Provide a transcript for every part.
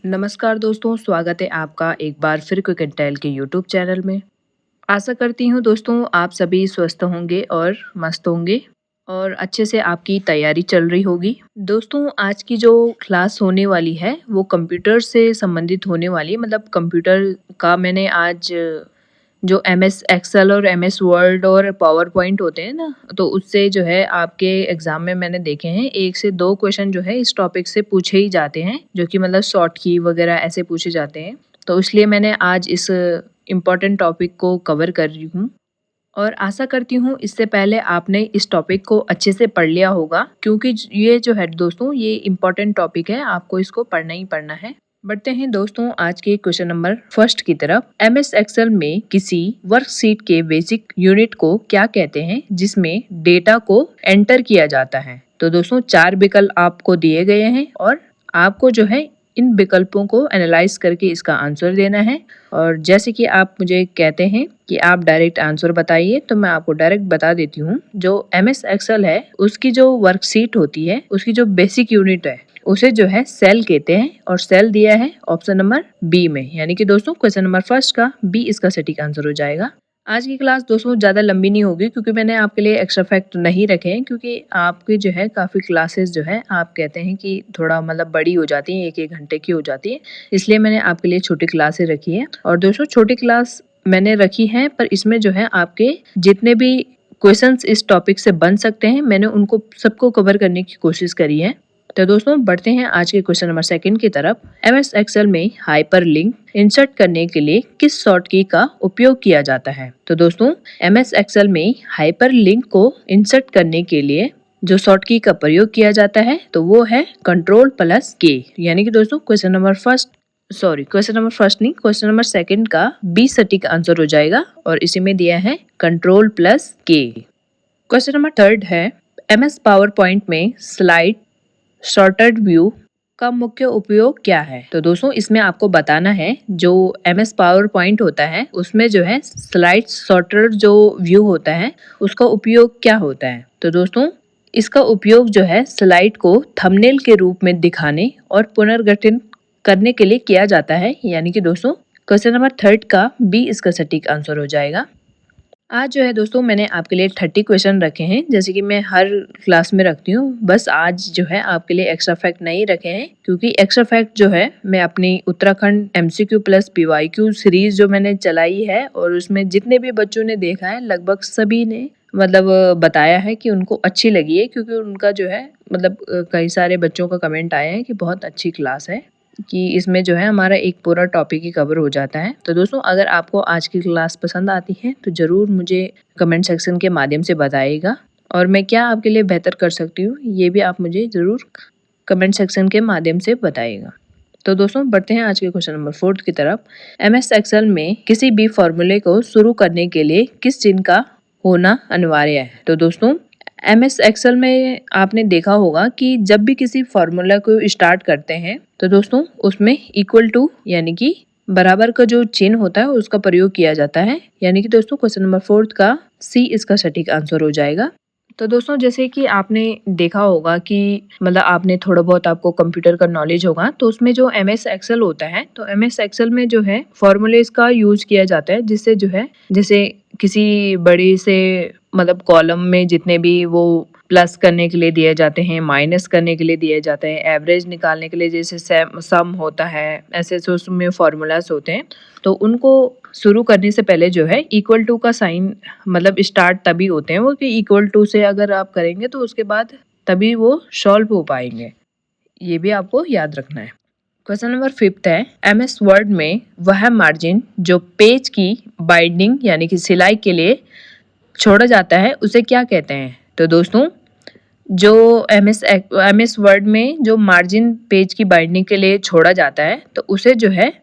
नमस्कार दोस्तों, स्वागत है आपका एक बार फिर क्विक एंड टेल के यूट्यूब चैनल में। आशा करती हूँ दोस्तों आप सभी स्वस्थ होंगे और मस्त होंगे और अच्छे से आपकी तैयारी चल रही होगी। दोस्तों आज की जो क्लास होने वाली है वो कंप्यूटर से संबंधित होने वाली है। मतलब कंप्यूटर का मैंने आज जो एमएस एक्सेल और एमएस वर्ड और पावर पॉइंट होते हैं ना, तो उससे जो है आपके एग्जाम में मैंने देखे हैं 1 से 2 क्वेश्चन जो है इस टॉपिक से पूछे ही जाते हैं, जो कि मतलब शॉर्ट की वगैरह ऐसे पूछे जाते हैं। तो इसलिए मैंने आज इस इम्पोर्टेंट टॉपिक को कवर कर रही हूँ और आशा करती हूँ इससे पहले आपने इस टॉपिक को अच्छे से पढ़ लिया होगा, क्योंकि ये जो है दोस्तों ये इम्पोर्टेंट टॉपिक है, आपको इसको पढ़ना ही पढ़ना है। बढ़ते हैं दोस्तों आज के क्वेश्चन नंबर फर्स्ट की तरफ। एमएस एक्सेल में किसी वर्कशीट के बेसिक यूनिट को क्या कहते हैं जिसमें डेटा को एंटर किया जाता है? तो दोस्तों 4 विकल्प आपको दिए गए हैं और आपको जो है इन विकल्पों को एनालाइज करके इसका आंसर देना है। और जैसे कि आप मुझे कहते हैं कि आप डायरेक्ट आंसर बताइए, तो मैं आपको डायरेक्ट बता देती हूँ। जो एमएस एक्सेल है उसकी जो वर्कशीट होती है, उसकी जो बेसिक यूनिट है उसे जो है सेल कहते हैं और सेल दिया है ऑप्शन नंबर बी में, यानी कि दोस्तों क्वेश्चन नंबर फर्स्ट का बी इसका सटीक आंसर हो जाएगा। आज की क्लास दोस्तों ज़्यादा लंबी नहीं होगी, क्योंकि मैंने आपके लिए एक्स्ट्रा फैक्ट नहीं रखे हैं, क्योंकि आपकी जो है काफ़ी क्लासेस जो है आप कहते हैं कि थोड़ा मतलब बड़ी हो जाती हैं, 1-1 घंटे की हो जाती है, इसलिए मैंने आपके लिए छोटी क्लासें रखी है। और दोस्तों छोटी क्लास मैंने रखी है, पर इसमें जो है आपके जितने भी क्वेश्चंस इस टॉपिक से बन सकते हैं मैंने उनको सबको कवर करने की कोशिश करी है। तो दोस्तों बढ़ते हैं आज के क्वेश्चन नंबर सेकंड की तरफ। एमएस एक्सेल में हाइपरलिंक इंसर्ट करने के लिए किस शॉर्ट की का उपयोग किया जाता है? तो दोस्तों एमएस एक्सेल में हाइपरलिंक को इंसर्ट करने के लिए जो शॉर्ट की का प्रयोग किया जाता है तो वो है Ctrl+K, यानी कि दोस्तों क्वेश्चन नंबर सेकंड का बी सटीक आंसर हो जाएगा और इसी में दिया है Ctrl+K। क्वेश्चन नंबर थर्ड है एमएस पावर पॉइंट में स्लाइड शॉर्टेड व्यू का मुख्य उपयोग क्या है? तो दोस्तों इसमें आपको बताना है जो एमएस पावर पॉइंट होता है उसमें जो है स्लाइड शॉर्टेड जो व्यू होता है उसका उपयोग क्या होता है? तो दोस्तों इसका उपयोग जो है स्लाइड को थंबनेल के रूप में दिखाने और पुनर्गठन करने के लिए किया जाता है, यानी कि दोस्तों क्वेश्चन नंबर थर्ड का बी इसका सटीक आंसर हो जाएगा। आज जो है दोस्तों मैंने आपके लिए 30 क्वेश्चन रखे हैं, जैसे कि मैं हर क्लास में रखती हूँ। बस आज जो है आपके लिए एक्स्ट्रा फैक्ट नहीं रखे हैं, क्योंकि एक्स्ट्रा फैक्ट जो है मैं अपनी Uttarakhand MCQ plus PYQ series जो मैंने चलाई है और उसमें जितने भी बच्चों ने देखा है लगभग सभी ने मतलब बताया है कि उनको अच्छी लगी है, क्योंकि उनका जो है मतलब कई सारे बच्चों का कमेंट आया है कि बहुत अच्छी क्लास है, कि इसमें जो है हमारा एक पूरा टॉपिक ही कवर हो जाता है। तो दोस्तों अगर आपको आज की क्लास पसंद आती है तो ज़रूर मुझे कमेंट सेक्शन के माध्यम से बताइएगा, और मैं क्या आपके लिए बेहतर कर सकती हूँ ये भी आप मुझे ज़रूर कमेंट सेक्शन के माध्यम से बताइएगा। तो दोस्तों बढ़ते हैं आज के क्वेश्चन नंबर 4 की तरफ। एमएस एक्सेल में किसी भी फॉर्मूले को शुरू करने के लिए किस चिन्ह का होना अनिवार्य है? तो दोस्तों एमएस एक्सेल में आपने देखा होगा कि जब भी किसी फॉर्मूला को स्टार्ट करते हैं तो दोस्तों उसमें इक्वल टू यानी कि बराबर का जो चिन्ह होता है उसका प्रयोग किया जाता है, यानी कि दोस्तों क्वेश्चन नंबर 4 का सी इसका सटीक आंसर हो जाएगा। तो दोस्तों जैसे कि आपने देखा होगा कि मतलब आपने थोड़ा बहुत आपको कंप्यूटर का नॉलेज होगा, तो उसमें जो एमएस एक्सेल होता है तो एमएस एक्सेल में जो है फॉर्मूलेज का यूज किया जाता है, जिससे जो है जैसे किसी बड़े से मतलब कॉलम में जितने भी वो प्लस करने के लिए दिए जाते हैं, माइनस करने के लिए दिए जाते हैं, एवरेज निकालने के लिए जैसे सम होता है, ऐसे उसमें फॉर्मूलाज होते हैं, तो उनको शुरू करने से पहले जो है इक्वल टू का साइन मतलब स्टार्ट तभी होते हैं वो कि इक्वल टू से अगर आप करेंगे तो उसके बाद तभी वो सॉल्व हो पाएंगे, ये भी आपको याद रखना है। क्वेश्चन नंबर 5 है एमएस वर्ड में वह मार्जिन जो पेज की बाइंडिंग यानी कि सिलाई के लिए छोड़ा जाता है उसे क्या कहते हैं? तो दोस्तों जो एमएस वर्ड में जो मार्जिन पेज की बाइंडिंग के लिए छोड़ा जाता है तो उसे जो है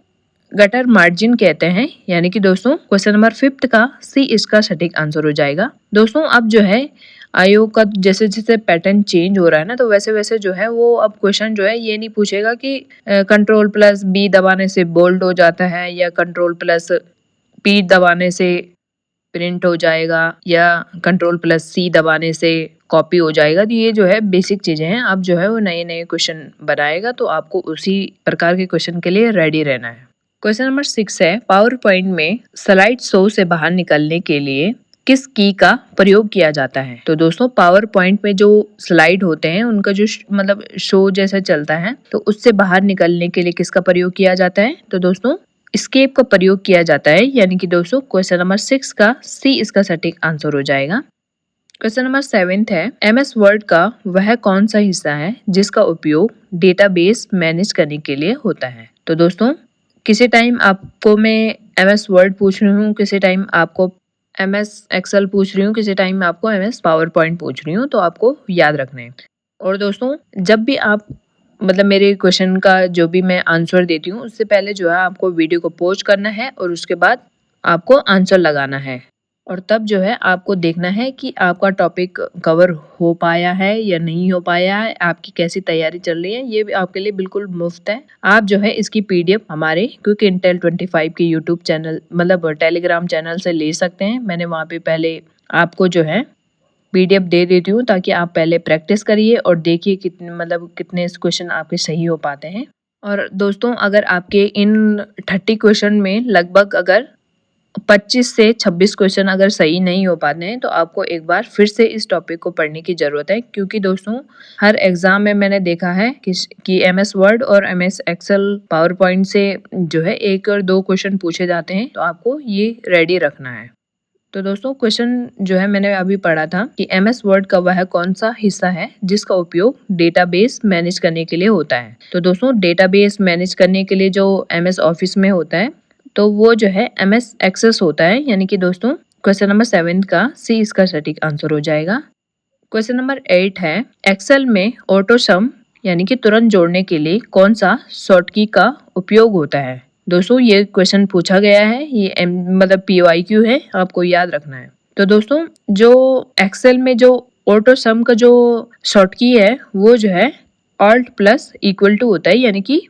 गटर मार्जिन कहते हैं, यानी कि दोस्तों क्वेश्चन नंबर 5 का सी इसका सटीक आंसर हो जाएगा। दोस्तों अब जो है आयोग का जैसे जैसे पैटर्न चेंज हो रहा है ना, तो वैसे वैसे जो है वो अब क्वेश्चन जो है ये नहीं पूछेगा कि Ctrl+B दबाने से बोल्ड हो जाता है या Ctrl+P दबाने से प्रिंट हो जाएगा या कंट्रोल प्लस सी दबाने से कॉपी हो जाएगा। तो ये जो है बेसिक चीजें हैं। आप जो है वो नए नए क्वेश्चन बनाएगा तो आपको उसी प्रकार के क्वेश्चन के लिए रेडी रहना है। क्वेश्चन नंबर 6 है, पावर पॉइंट में स्लाइड शो से बाहर निकलने के लिए किस की का प्रयोग किया जाता है? तो दोस्तों पावर पॉइंट में जो स्लाइड होते हैं उनका जो मतलब शो जैसा चलता है तो उससे बाहर निकलने के लिए किसका प्रयोग किया जाता है? तो दोस्तों एस्केप का प्रयोग किया जाता है। यानी कि दोस्तों क्वेश्चन नंबर 6 का सी इसका सटीक आंसर हो जाएगा। क्वेश्चन नंबर 7 है, MS वर्ड का वह कौन सा हिस्सा है जिसका उपयोग डेटाबेस मैनेज करने के लिए होता है? तो दोस्तों किसी टाइम आपको मैं MS वर्ड पूछ रही हूँ, किसी टाइम आपको MS एक्सेल पूछ रही हूँ, किसी टाइम आपको MS पावर पॉइंट पूछ रही हूँ, तो आपको याद रखना है। और दोस्तों जब भी आप मतलब मेरे क्वेश्चन का जो भी मैं आंसर देती हूँ उससे पहले जो है आपको वीडियो को पॉज करना है और उसके बाद आपको आंसर लगाना है और तब जो है आपको देखना है कि आपका टॉपिक कवर हो पाया है या नहीं हो पाया है, आपकी कैसी तैयारी चल रही है। ये भी आपके लिए बिल्कुल मुफ्त है। आप जो है इसकी PDF हमारे क्विक इंटेल 25 के यूट्यूब चैनल मतलब टेलीग्राम चैनल से ले सकते हैं। मैंने वहाँ पे पहले आपको जो है PDF दे देती हूँ ताकि आप पहले प्रैक्टिस करिए और देखिए कितने क्वेश्चन आपके सही हो पाते हैं। और दोस्तों अगर आपके इन 30 क्वेश्चन में लगभग अगर 25 से 26 क्वेश्चन अगर सही नहीं हो पाते हैं तो आपको एक बार फिर से इस टॉपिक को पढ़ने की ज़रूरत है, क्योंकि दोस्तों हर एग्ज़ाम में मैंने देखा है कि MS वर्ड और MS एक्सेल पावर पॉइंट से जो है 1 और 2 क्वेश्चन पूछे जाते हैं, तो आपको ये रेडी रखना है। तो दोस्तों क्वेश्चन जो है मैंने अभी पढ़ा था कि MS वर्ड का वह कौन सा हिस्सा है जिसका उपयोग डेटाबेस मैनेज करने के लिए होता है। तो दोस्तों डेटाबेस मैनेज करने के लिए जो MS ऑफिस में होता है तो वो जो है MS एक्सेस होता है। यानी कि दोस्तों क्वेश्चन नंबर 7 का सी इसका सटीक आंसर हो जाएगा। क्वेश्चन नंबर 8 है, एक्सेल में ऑटो सम यानी कि तुरंत जोड़ने के लिए कौन सा शॉर्ट की का उपयोग होता है? दोस्तों ये क्वेश्चन पूछा गया है, ये मतलब PYQ है, आपको याद रखना है। तो दोस्तों जो एक्सेल में जो ऑटो सम का जो शॉर्ट की है वो जो है ऑल्ट प्लस इक्वल टू होता है। यानी कि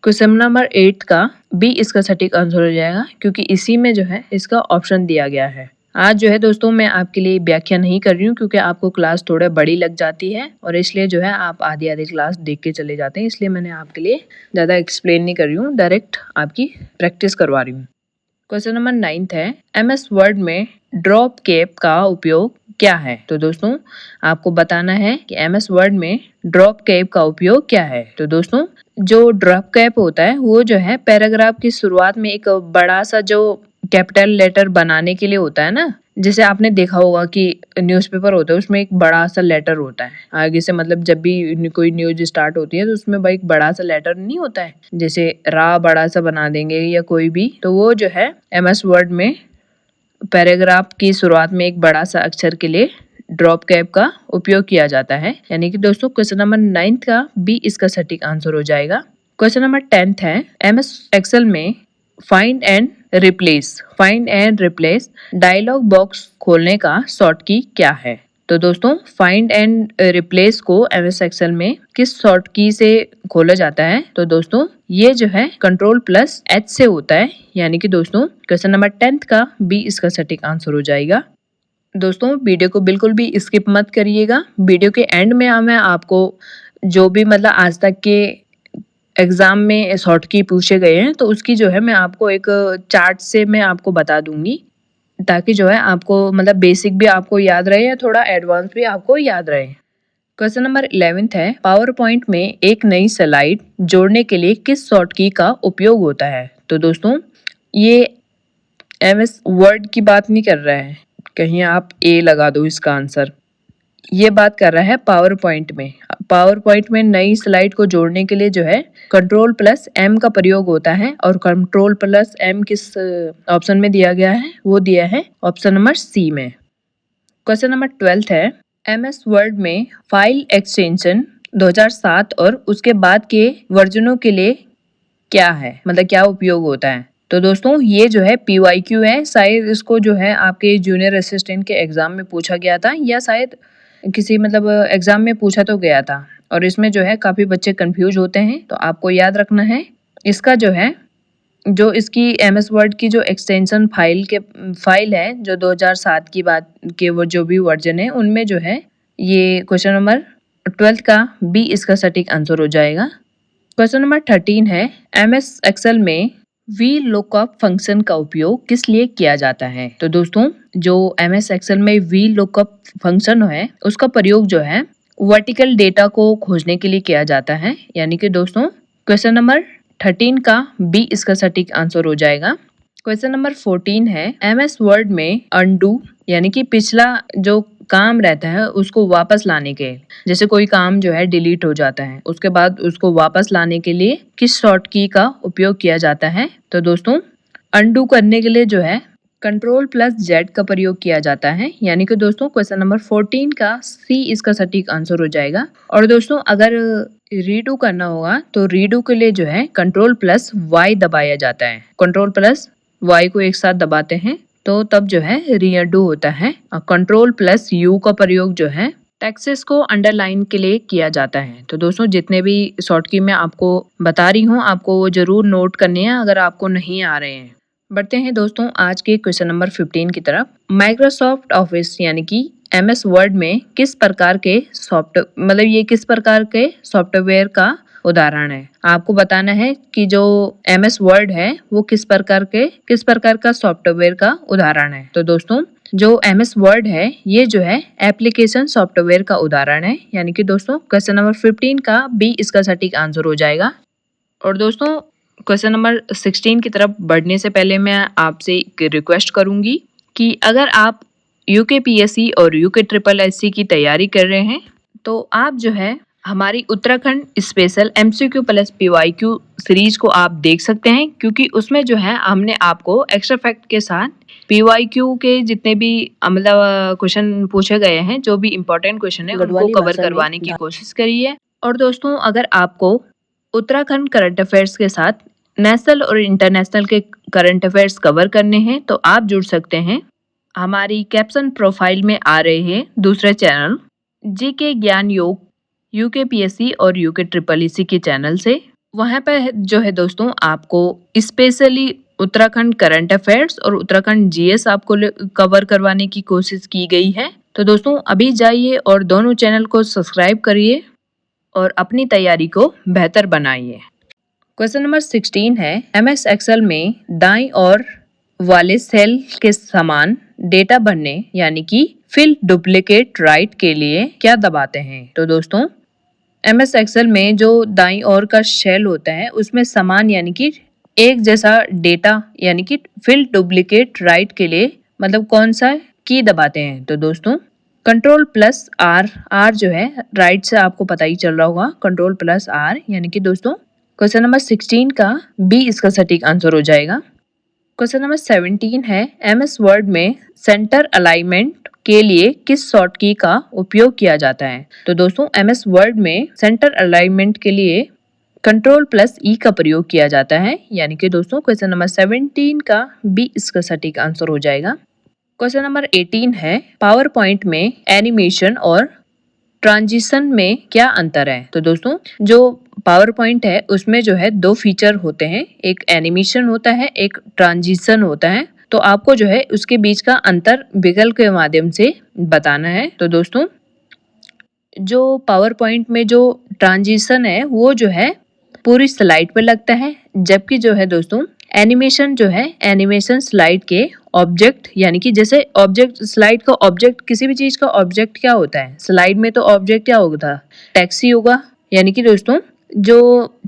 क्वेश्चन नंबर 8 का बी इसका सटीक आंसर हो जाएगा, क्योंकि इसी में जो है इसका ऑप्शन दिया गया है। आज जो है दोस्तों मैं आपके लिए व्याख्या नहीं कर रही हूँ क्योंकि आपको क्लास थोड़ा बड़ी लग जाती है और इसलिए जो है आप आधी आधी क्लास देख के चले जाते हैं, इसलिए मैंने आपके लिए ज़्यादा एक्सप्लेन नहीं कर रही हूँ, डायरेक्ट आपकी प्रैक्टिस करवा रही हूँ। क्वेश्चन नंबर 9 है, MS वर्ड में ड्रॉप कैप का उपयोग क्या है? तो दोस्तों आपको बताना है कि MS वर्ड में ड्रॉप कैप का उपयोग क्या है। तो दोस्तों जो ड्रॉप कैप होता है वो जो है पैराग्राफ की शुरुआत में एक बड़ा सा जो कैपिटल लेटर बनाने के लिए होता है ना, जैसे आपने देखा होगा कि न्यूज़पेपर होता है उसमें एक बड़ा सा लेटर होता है आगे से, मतलब जब भी कोई न्यूज स्टार्ट होती है तो उसमें भाई एक बड़ा सा लेटर नहीं होता है, जैसे रा बड़ा सा बना देंगे या कोई भी, तो वो जो है MS वर्ड में पैराग्राफ की शुरुआत में एक बड़ा सा अक्षर के लिए ड्रॉप कैप का उपयोग किया जाता है। यानी कि दोस्तों क्वेश्चन नंबर 9 का बी इसका सटीक आंसर हो जाएगा। क्वेश्चन नंबर 10 है, MS एक्सेल में find and replace dialog box खोलने का शॉर्ट की क्या है? तो दोस्तों फाइंड एंड रिप्लेस को MS एक्सेल में किस शॉर्ट की से खोला जाता है? तो दोस्तों ये जो है Ctrl+H से होता है। यानी कि दोस्तों क्वेश्चन नंबर 10 का बी इसका सटीक आंसर हो जाएगा। दोस्तों वीडियो को बिल्कुल भी स्किप मत करिएगा। वीडियो के एंड में मैं आपको जो भी मतलब आज तक के एग्जाम में शॉर्ट की पूछे गए हैं तो उसकी जो है मैं आपको एक चार्ट से मैं आपको बता दूंगी, ताकि जो है आपको मतलब बेसिक भी आपको याद रहे या थोड़ा एडवांस भी आपको याद रहे। क्वेश्चन नंबर 11 है, पावर पॉइंट में एक नई स्लाइड जोड़ने के लिए किस शॉर्ट की का उपयोग होता है? तो दोस्तों ये MS वर्ड की बात नहीं कर रहा है, कहीं आप A लगा दो इसका आंसर। ये बात कर रहा है पावर पॉइंट में नई स्लाइड को जोड़ने के लिए जो है Ctrl+M का प्रयोग होता है और Ctrl+M किस ऑप्शन में दिया गया है? वो दिया है ऑप्शन नंबर C में। क्वेश्चन नंबर 12 है, MS वर्ड में फाइल एक्सटेंशन 2007 और उसके बाद के वर्जनों के लिए क्या है, मतलब क्या उपयोग होता है? तो दोस्तों ये जो है PYQ है, शायद इसको जो है आपके जूनियर असिस्टेंट के एग्जाम में पूछा गया था या शायद किसी मतलब एग्जाम में पूछा तो गया था, और इसमें जो है काफी बच्चे कंफ्यूज होते हैं, तो आपको याद रखना है इसका जो है जो इसकी MS वर्ड की जो एक्सटेंशन फाइल है जो 2007 की बात के वो जो भी वर्जन है उनमें जो है ये क्वेश्चन नंबर 12 का बी इसका सटीक आंसर हो जाएगा। क्वेश्चन नंबर 13 है MS एक्सेल में वी लुकअप फंक्शन का उपयोग किस लिए किया जाता है। तो दोस्तों जो MS एक्सेल में वी लुकअप फंक्शन है उसका प्रयोग जो है वर्टिकल डेटा को खोजने के लिए किया जाता है। यानी कि दोस्तों क्वेश्चन नंबर 13 का बी इसका सटीक आंसर हो जाएगा। क्वेश्चन नंबर 14 है MS वर्ड में अनडू यानी कि पिछला जो काम रहता है उसको वापस लाने के, जैसे कोई काम जो है डिलीट हो जाता है उसके बाद उसको वापस लाने के लिए किस शॉर्ट की का उपयोग किया जाता है। तो दोस्तों अनडू करने के लिए जो है Ctrl+Z का प्रयोग किया जाता है। यानी कि दोस्तों क्वेश्चन नंबर 14 का सी इसका सटीक आंसर हो जाएगा। और दोस्तों अगर रीडू करना होगा तो रीडू के लिए जो है Ctrl+Y दबाया जाता है। Ctrl+Y को एक साथ दबाते हैं तो तब जो है रीडू होता है। और Ctrl+U का प्रयोग जो है टेक्सेस को अंडरलाइन के लिए किया जाता है। तो दोस्तों जितने भी शॉर्ट की मैं आपको बता रही हूँ आपको वो जरूर नोट करने हैं अगर आपको नहीं आ रहे हैं। बढ़ते हैं दोस्तों आज के क्वेश्चन नंबर 15 की तरफ। माइक्रोसॉफ्ट ऑफिस यानी कि MS वर्ड में किस प्रकार के ये किस प्रकार के सॉफ्टवेयर का उदाहरण है। आपको बताना है कि जो MS वर्ड है वो किस प्रकार का सॉफ्टवेयर का उदाहरण है। तो दोस्तों जो MS वर्ड है ये जो है एप्लीकेशन सॉफ्टवेयर का उदाहरण है। यानी कि दोस्तों क्वेश्चन नंबर 15 का बी इसका सटीक आंसर हो जाएगा। और दोस्तों क्वेश्चन नंबर 16 की तरफ बढ़ने से पहले मैं आपसे एक रिक्वेस्ट करूंगी कि अगर आप UKPSC और UKSSC की तैयारी कर रहे हैं तो आप जो है हमारी Uttarakhand special MCQ plus PYQ series को आप देख सकते हैं, क्योंकि उसमें जो है हमने आपको एक्स्ट्रा फैक्ट के साथ PYQ के जितने भी मतलब क्वेश्चन पूछे गए हैं, जो भी इम्पोर्टेंट क्वेश्चन है उनको कवर करवाने की कोशिश करी है। और दोस्तों अगर आपको उत्तराखंड करंट अफेयर्स के साथ नेशनल और इंटरनेशनल के करंट अफेयर्स कवर करने हैं तो आप जुड़ सकते हैं हमारी कैप्शन प्रोफाइल में आ रहे हैं दूसरे चैनल GK ज्ञान योग UKPSC और UKSSC के चैनल से। वहाँ पर जो है दोस्तों आपको स्पेशली उत्तराखंड करंट अफेयर्स और उत्तराखंड GS आपको कवर करवाने की कोशिश की गई है। तो दोस्तों अभी जाइए और दोनों चैनल को सब्सक्राइब करिए और अपनी तैयारी को बेहतर बनाइए। क्वेश्चन नंबर 16 है MS एक्सेल में दाईं ओर वाले सेल के समान डेटा भरने यानी कि फिल डुप्लीकेट राइट के लिए क्या दबाते हैं। तो दोस्तों MS एक्सेल में जो दाईं ओर का सेल होता है उसमें समान यानी कि एक जैसा डेटा यानी कि फिल डुप्लीकेट राइट के लिए मतलब कौन सा की दबाते हैं। तो दोस्तों Ctrl+R जो है राइट से आपको पता ही चल रहा होगा Ctrl+R। यानी कि दोस्तों क्वेश्चन नंबर 16 का बी इसका सटीक आंसर हो जाएगा। क्वेश्चन नंबर 17 है MS वर्ड में सेंटर अलाइनमेंट के लिए किस शॉर्ट की का उपयोग किया जाता है। तो दोस्तों MS वर्ड में सेंटर अलाइनमेंट के लिए Ctrl+E का प्रयोग किया जाता है। यानी कि दोस्तों क्वेश्चन नंबर 17 का बी इसका सटीक आंसर हो जाएगा। क्वेश्चन नंबर 18 है पावर पॉइंट में एनिमेशन और ट्रांजिशन में क्या अंतर है। तो दोस्तों जो पावर पॉइंट है उसमें जो है दो फीचर होते हैं, एक एनिमेशन होता है एक ट्रांजिशन होता है। तो आपको जो है उसके बीच का अंतर विकल्प के माध्यम से बताना है। तो दोस्तों जो पावर पॉइंट में जो ट्रांजिशन है वो जो है पूरी स्लाइड पे लगता है, जबकि जो है दोस्तों एनिमेशन जो है एनिमेशन स्लाइड के ऑब्जेक्ट यानी कि जैसे ऑब्जेक्ट स्लाइड का ऑब्जेक्ट किसी भी चीज का ऑब्जेक्ट क्या होता है, स्लाइड में तो ऑब्जेक्ट क्या होगा टेक्स्ट ही होगा। यानी कि दोस्तों जो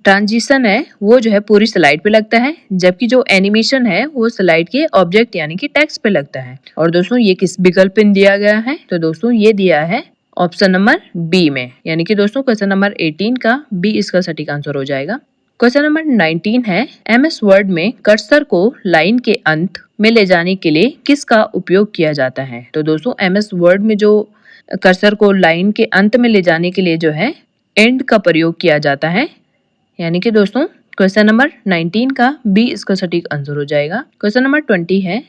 ट्रांजिशन है वो जो है पूरी स्लाइड पे लगता है, जबकि जो एनिमेशन है वो स्लाइड के ऑब्जेक्ट यानी कि टेक्स्ट पे लगता है। और दोस्तों ये किस विकल्प पे दिया गया है। तो दोस्तों ये दिया है ऑप्शन नंबर बी में। यानी कि दोस्तों क्वेश्चन नंबर 18 का बी इसका सटीक आंसर हो जाएगा। क्वेश्चन नंबर 19 है MS वर्ड में कर्सर को लाइन के अंत में ले जाने के लिए किसका उपयोग किया जाता है। तो दोस्तों MS वर्ड में जो कर्सर को लाइन के अंत में ले जाने के लिए जो है एंड का प्रयोग किया जाता है। यानी कि दोस्तों क्वेश्चन नंबर 19 का बी इसका सटीक आंसर हो जाएगा। क्वेश्चन नंबर 20 है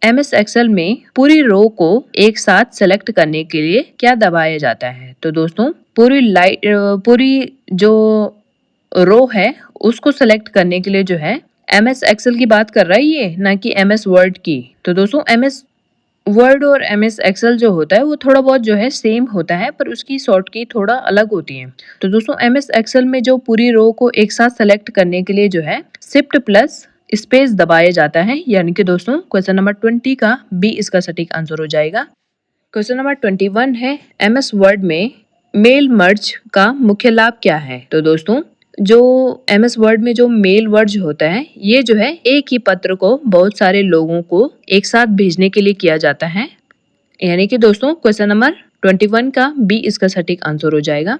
MS एक्सेल में पूरी रो को एक साथ सेलेक्ट करने के लिए क्या दबाया जाता है। तो दोस्तों पूरी जो रो है उसको सेलेक्ट करने के लिए जो है MS एक्सेल की बात कर रहा है ये, ना कि MS वर्ड की। तो दोस्तों MS वर्ड और MS एक्सेल जो होता है वो थोड़ा बहुत जो है सेम होता है, पर उसकी शॉर्ट की थोड़ा अलग होती है। तो दोस्तों MS एक्सेल में जो पूरी रो को एक साथ सेलेक्ट करने के लिए जो है शिफ्ट प्लस स्पेस दबाया जाता है, यानी कि दोस्तों क्वेश्चन नंबर 20 का बी इसका सटीक आंसर हो जाएगा। क्वेश्चन नंबर 21 है, MS वर्ड में मेल मर्ज का मुख्य लाभ क्या है? तो दोस्तों जो MS वर्ड में जो मेल वर्ज होता है, ये जो है एक ही पत्र को बहुत सारे लोगों को एक साथ भेजने के लिए किया जाता है, यानी कि दोस्तों क्वेश्चन नंबर 21 का बी इसका सटीक आंसर हो जाएगा।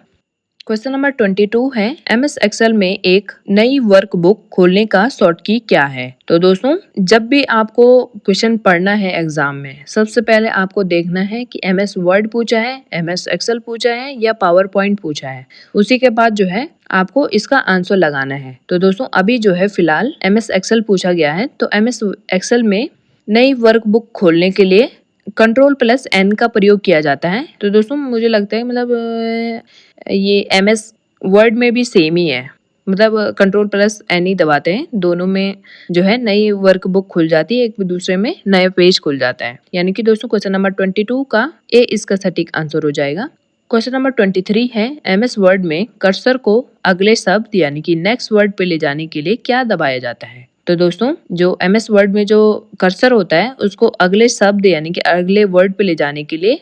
क्वेश्चन नंबर 22 है, MS एक्सेल में एक नई वर्कबुक खोलने का शॉर्ट की क्या है? तो दोस्तों जब भी आपको क्वेश्चन पढ़ना है एग्जाम में, सबसे पहले आपको देखना है कि MS वर्ड पूछा है, MS एक्सेल पूछा है या पावर पॉइंट पूछा है। उसी के बाद जो है आपको इसका आंसर लगाना है। तो दोस्तों अभी जो है फिलहाल MS एक्सेल पूछा गया है, तो MS एक्सेल में नई वर्कबुक खोलने के लिए Ctrl+N का प्रयोग किया जाता है। तो दोस्तों मुझे लगता है मतलब ये MS वर्ड में भी सेम ही है, मतलब Ctrl+N ही दबाते हैं, दोनों में जो है नई वर्कबुक खुल जाती है, एक दूसरे में नया पेज खुल जाता है, यानी कि दोस्तों क्वेश्चन नंबर 22 का ए इसका सटीक आंसर हो जाएगा। क्वेश्चन नंबर 23 है, MS वर्ड में कर्सर को अगले शब्द यानी कि नेक्स्ट वर्ड पे ले जाने के लिए क्या दबाया जाता है? तो दोस्तों जो MS वर्ड में जो कर्सर होता है उसको अगले शब्द यानी कि अगले वर्ड पे ले जाने के लिए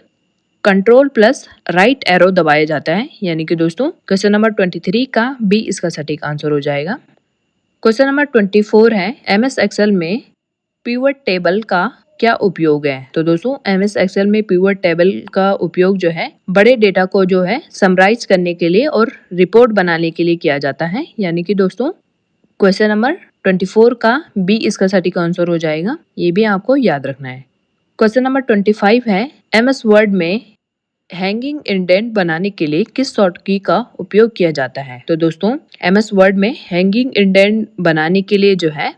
Ctrl+राइट एरो दबाया जाता है, यानी कि दोस्तों क्वेश्चन नंबर 23 का बी इसका सटीक आंसर हो जाएगा। क्वेश्चन नंबर 24 है, MS एक्सेल में पिवट टेबल का क्या उपयोग है? तो दोस्तों MS एक्सेल में पिवट टेबल का उपयोग जो है बड़े डेटा को जो है समराइज करने के लिए और रिपोर्ट बनाने के लिए किया जाता है, यानी कि दोस्तों क्वेश्चन नंबर 24 का बी इसका सटीक आंसर हो जाएगा, ये भी आपको याद रखना है। क्वेश्चन नंबर 25 है, MS वर्ड में हैंगिंग इंडेंट बनाने के लिए किस शॉर्ट की का उपयोग किया जाता है? तो दोस्तों MS वर्ड में हैंगिंग इंडेंट बनाने के लिए जो है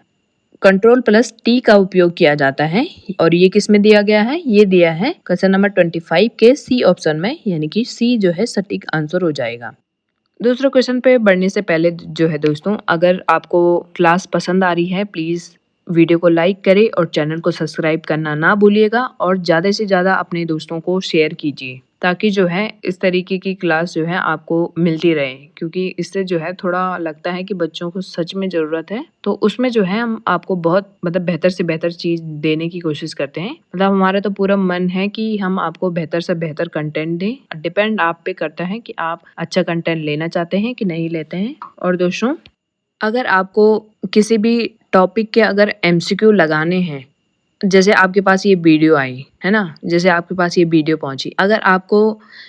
Ctrl+T का उपयोग किया जाता है, और ये किस में दिया गया है? ये दिया है क्वेश्चन नंबर 25 के सी ऑप्शन में, यानी कि सी जो है सटीक आंसर हो जाएगा। दूसरे क्वेश्चन पे बढ़ने से पहले जो है दोस्तों, अगर आपको क्लास पसंद आ रही है प्लीज़ वीडियो को लाइक करें और चैनल को सब्सक्राइब करना ना भूलिएगा, और ज़्यादा से ज़्यादा अपने दोस्तों को शेयर कीजिए, ताकि जो है इस तरीके की क्लास जो है आपको मिलती रहे, क्योंकि इससे जो है थोड़ा लगता है कि बच्चों को सच में ज़रूरत है, तो उसमें जो है हम आपको बहुत मतलब बेहतर से बेहतर चीज़ देने की कोशिश करते हैं। मतलब हमारा तो पूरा मन है कि हम आपको बेहतर से बेहतर कंटेंट दें, डिपेंड आप पे करता है कि आप अच्छा कंटेंट लेना चाहते हैं कि नहीं लेते हैं। और दोस्तों अगर आपको किसी भी टॉपिक के अगर MCQ लगाने हैं, जैसे आपके पास ये वीडियो आई है ना, जैसे आपके पास ये वीडियो पहुंची, अगर आपको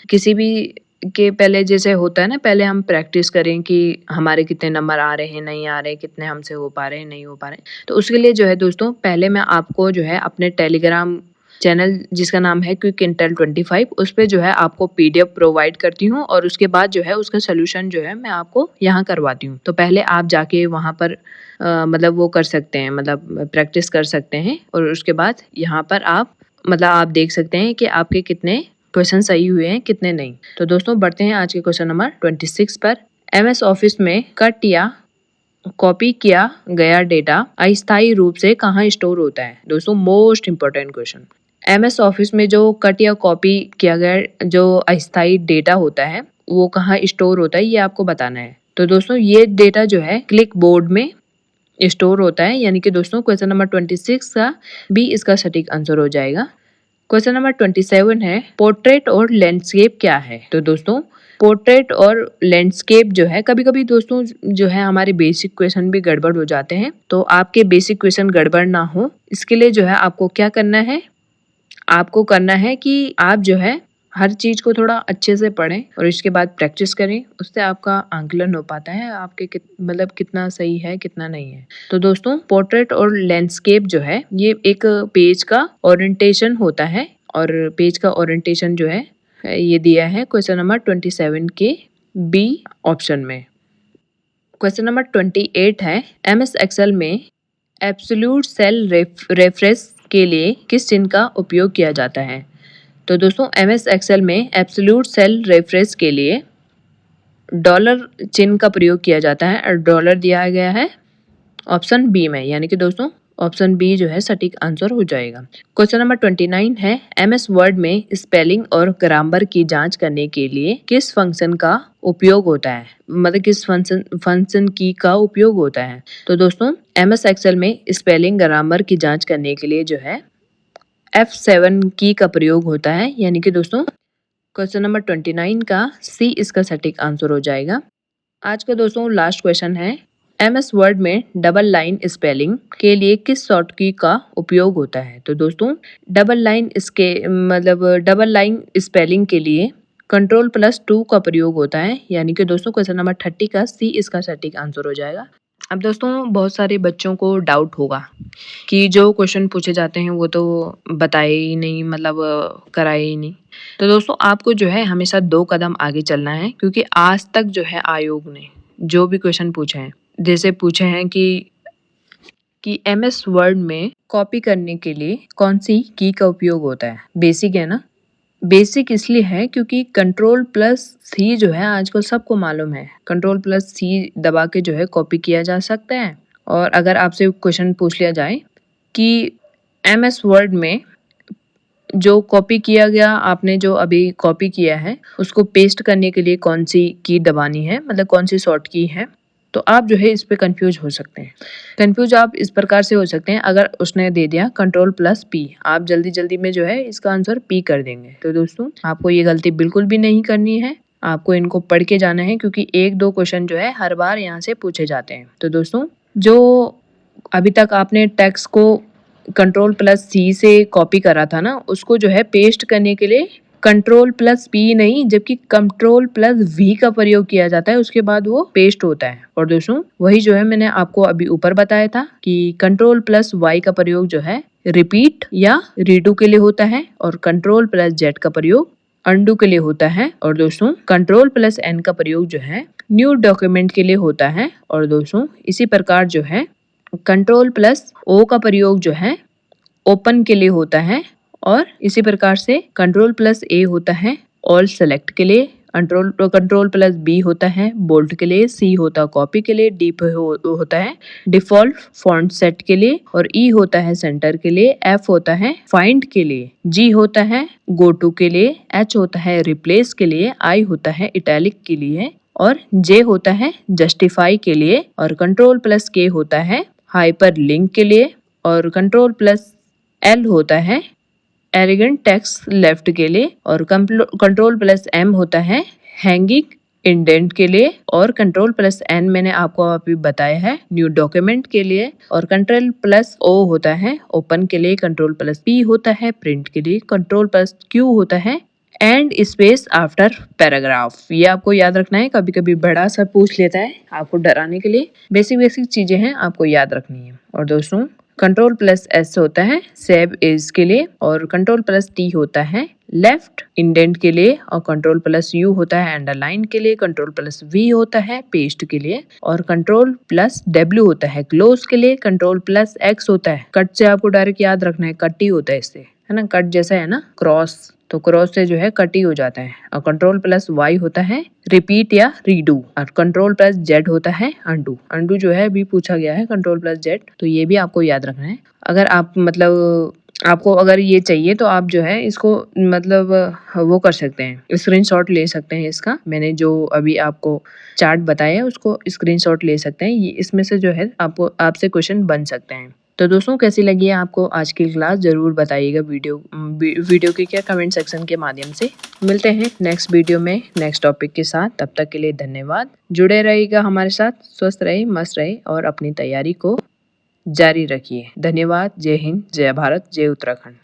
किसी भी के पहले जैसे होता है ना, पहले हम प्रैक्टिस करें कि हमारे कितने नंबर आ रहे हैं, नहीं आ रहे, कितने हमसे हो पा रहे हैं, नहीं हो पा रहे, तो उसके लिए जो है दोस्तों पहले मैं आपको जो है अपने टेलीग्राम चैनल जिसका नाम है क्विक इंटेल 25, उस पर जो है आपको PDF प्रोवाइड करती हूँ, और उसके बाद जो है उसका सोल्यूशन जो है मैं आपको यहाँ करवाती हूँ। तो पहले आप जाके वहाँ पर मतलब वो कर सकते हैं, मतलब प्रैक्टिस कर सकते हैं, और उसके बाद यहाँ पर आप मतलब आप देख सकते हैं कि आपके कितने क्वेश्चन सही हुए हैं, कितने नहीं। तो दोस्तों बढ़ते हैं आज के क्वेश्चन नंबर 26 पर। MS ऑफिस में कट या कॉपी किया गया डेटा अस्थायी रूप से कहाँ स्टोर होता है? दोस्तों most important question. MS office में जो कट या कॉपी किया गया जो अस्थायी डेटा होता है वो कहाँ स्टोर होता है, ये आपको बताना है। तो दोस्तों ये डेटा जो है क्लिक बोर्ड में स्टोर होता है, यानी कि दोस्तों क्वेश्चन नंबर 26 का बी इसका सटीक आंसर हो जाएगा। क्वेश्चन नंबर 27 है, पोर्ट्रेट और लैंडस्केप क्या है? तो दोस्तों पोर्ट्रेट और लैंडस्केप जो है कभी कभी दोस्तों जो है हमारे बेसिक क्वेश्चन भी गड़बड़ हो जाते हैं, तो आपके बेसिक क्वेश्चन गड़बड़ ना हो इसके लिए जो है आपको क्या करना है, आपको करना है कि आप जो है हर चीज को थोड़ा अच्छे से पढ़ें और इसके बाद प्रैक्टिस करें, उससे आपका आंकलन हो पाता है आपके मतलब कितना सही है कितना नहीं है। तो दोस्तों पोर्ट्रेट और लैंडस्केप जो है ये एक पेज का ओरिएंटेशन होता है, और पेज का ओरिएंटेशन जो है ये दिया है क्वेश्चन नंबर 27 के बी ऑप्शन में। क्वेश्चन नंबर 28 है, MS एक्सेल में एब्सोल्यूट सेल रेफरेंस के लिए किस चिन्ह का उपयोग किया जाता है? तो दोस्तों MS एक्सेल में एब्सोल्यूट सेल रेफरेंस के लिए डॉलर चिन्ह का प्रयोग किया जाता है, और डॉलर दिया गया है ऑप्शन बी में, यानी कि दोस्तों ऑप्शन बी जो है सटीक आंसर हो जाएगा। क्वेश्चन नंबर 29 है एमएस वर्ड में स्पेलिंग और ग्रामर की जांच करने के लिए किस फंक्शन का उपयोग होता है, मतलब किस फंक्शन की का उपयोग होता है। तो दोस्तों एमएस एक्सेल में स्पेलिंग ग्रामर की जांच करने के लिए जो है F7 की का प्रयोग होता है, यानी कि दोस्तों क्वेश्चन नंबर 29 का सी इसका सटीक आंसर हो जाएगा। आज का दोस्तों लास्ट क्वेश्चन है एमएस वर्ड में डबल लाइन स्पेलिंग के लिए किस शॉर्ट की का उपयोग होता है। तो दोस्तों डबल लाइन स्पेलिंग के लिए Ctrl+2 का प्रयोग होता है, यानी कि दोस्तों क्वेश्चन नंबर 30 का सी इसका सटीक आंसर हो जाएगा। अब दोस्तों बहुत सारे बच्चों को डाउट होगा कि जो क्वेश्चन पूछे जाते हैं वो तो बताए ही नहीं, मतलब कराए ही नहीं। तो दोस्तों आपको जो है हमेशा 2 कदम आगे चलना है, क्योंकि आज तक जो है आयोग ने जो भी क्वेश्चन पूछे हैं, जैसे पूछे हैं कि एमएस वर्ड में कॉपी करने के लिए कौन सी की का उपयोग होता है। बेसिक है ना, बेसिक इसलिए है क्योंकि Ctrl+C जो है आजकल सबको मालूम है, Ctrl+C दबा के जो है कॉपी किया जा सकता है। और अगर आपसे क्वेश्चन पूछ लिया जाए कि एमएस वर्ड में जो कॉपी किया गया, आपने जो अभी कॉपी किया है उसको पेस्ट करने के लिए कौन सी की दबानी है, मतलब कौन सी शॉर्ट की है, तो आप जो है इस पे कंफ्यूज हो सकते हैं। कंफ्यूज आप इस प्रकार से हो सकते हैं, अगर उसने दे दिया Ctrl+P, आप जल्दी जल्दी में जो है इसका आंसर P कर देंगे। तो दोस्तों आपको ये गलती बिल्कुल भी नहीं करनी है, आपको इनको पढ़ के जाना है, क्योंकि 1-2 क्वेश्चन जो है हर बार यहाँ से पूछे जाते हैं। तो दोस्तों जो अभी तक आपने टेक्स्ट को Ctrl+C से कॉपी करा था ना, उसको जो है पेस्ट करने के लिए Ctrl+P नहीं, जबकि Ctrl+V का प्रयोग किया जाता है, उसके बाद वो पेस्ट होता है। और दोस्तों वही जो है मैंने आपको अभी ऊपर बताया था कि Ctrl+Y का प्रयोग जो है रिपीट या रीडू के लिए होता है, और Ctrl+Z का प्रयोग अंडू के लिए होता है। और दोस्तों Ctrl+N का प्रयोग जो है न्यू डॉक्यूमेंट के लिए होता है। और दोस्तों इसी प्रकार जो है Ctrl+O का प्रयोग जो है ओपन के लिए होता है, और इसी प्रकार से Ctrl+A होता है ऑल सेलेक्ट के लिए, Ctrl+B होता है बोल्ड के लिए, C होता है कॉपी के लिए, D होता है डिफॉल्ट फॉन्ट सेट के लिए, और E होता है सेंटर के लिए, F होता है फाइंड के लिए, G होता है गो टू के लिए, H होता है रिप्लेस के लिए, I होता है इटैलिक के लिए, और J होता है जस्टिफाई के लिए, और Ctrl+K होता है हाइपर लिंक के लिए, और Ctrl+L होता है एलिगेंट टेक्स्ट लेफ्ट के लिए, और Ctrl+M होता है हैंगिंग इंडेंट के लिए, और Ctrl+N मैंने आपको अभी बताया है न्यू डॉक्यूमेंट के लिए, और Ctrl+O होता है ओपन के लिए, Ctrl+P होता है प्रिंट के लिए, Ctrl+Q होता है एंड स्पेस आफ्टर पैराग्राफ। ये आपको याद रखना है, कभी कभी बड़ा सा पूछ लेता है आपको डराने के लिए, बेसिक चीजें हैं आपको याद रखनी है। और दोस्तों Ctrl+S होता है सेव एज के लिए, और Ctrl+T होता है लेफ्ट इंडेंट के लिए, और Ctrl+U होता है अंडरलाइन के लिए, Ctrl+V होता है पेस्ट के लिए, और Ctrl+W होता है क्लोज के लिए, Ctrl+X होता है कट से, आपको डायरेक्ट याद रखना है कट ही होता है इससे, है ना, कट जैसा है ना क्रॉस, तो क्रॉस से जो है कट ही हो जाता है, और Ctrl+Y होता है रिपीट या रीडू, और Ctrl+Z होता है अंडू। अंडू जो है अभी पूछा गया है Ctrl+Z, तो ये भी आपको याद रखना है। अगर आप मतलब आपको अगर ये चाहिए तो आप जो है इसको मतलब वो कर सकते हैं, स्क्रीनशॉट ले सकते हैं इसका, मैंने जो अभी आपको चार्ट बताया है उसको स्क्रीनशॉट ले सकते हैं, ये इसमें से जो है आपको आपसे क्वेश्चन बन सकते हैं। तो दोस्तों कैसी लगी है आपको आज की क्लास, जरूर बताइएगा वीडियो के क्या कमेंट सेक्शन के माध्यम से। मिलते हैं नेक्स्ट वीडियो में नेक्स्ट टॉपिक के साथ, तब तक के लिए धन्यवाद। जुड़े रहिएगा हमारे साथ, स्वस्थ रहे मस्त रहे और अपनी तैयारी को जारी रखिए। धन्यवाद। जय हिंद, जय भारत, जय उत्तराखंड।